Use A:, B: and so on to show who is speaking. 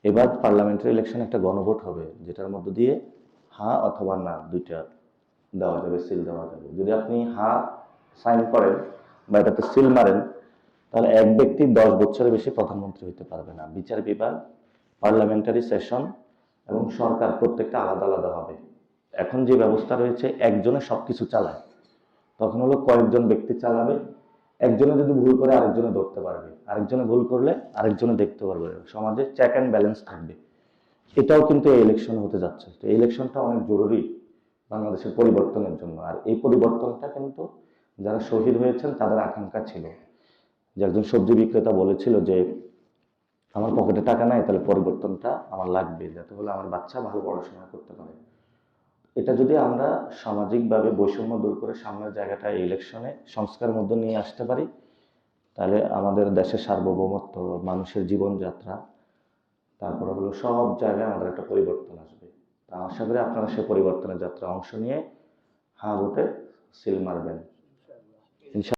A: এবার parliamentary election একটা গণভোট হবে, যেটার মধ্য দিয়ে হ্যাঁ অথবা না দুইটা দেওয়া যাবে, সিল দেওয়া যাবে। যদি আপনি হ্যাঁ সাইন করেন বা এটাতে সিল মারেন, তাহলে এক ব্যক্তি 10 বছরের বেশি প্রধানমন্ত্রী হতে পারবে না। বিচার বিভাগ, পার্লামেন্টারি সেশন এবং সরকার প্রত্যেকটা আলাদা আলাদা হবে। এখন যে ব্যবস্থা রয়েছে একজনে সবকিছু চালায়, তখন হলো কয়েকজন ব্যক্তি চালাবে, একজনে যদি ভুল করে আরেকজনে ধরতে পারবে, আরেকজনে ভুল করলে আরেকজনে দেখতে পারবে, সমাজে চেক অ্যান্ড ব্যালেন্স থাকবে। এটাও কিন্তু এই ইলেকশন হতে যাচ্ছে। তো এই ইলেকশনটা অনেক জরুরি বাংলাদেশের পরিবর্তনের জন্য। আর এই পরিবর্তনটা কিন্তু যারা শহীদ হয়েছেন তাদের আকাঙ্ক্ষা ছিল। যে একজন সবজি বিক্রেতা বলেছিল যে আমার পকেটে টাকা নাই, তাহলে পরিবর্তনটা আমার লাগবে, যাতে হলে আমার বাচ্চা ভালো পড়াশোনা করতে পারে। এটা যদি আমরা সামাজিকভাবে বৈষম্য দূর করে সামনের জায়গাটা ইলেকশনে সংস্কারের মধ্যে নিয়ে আসতে পারি, তাহলে আমাদের দেশের সার্বভৌমত্ব, মানুষের জীবনযাত্রা, তারপরে হলো সব জায়গায় আমাদের একটা পরিবর্তন আসবে। তা আশা করি আপনারা সে পরিবর্তনের যাত্রা অংশ নিয়ে হ্যাঁ ভোটে সিল মারবেন। ইনশাআল্লাহ।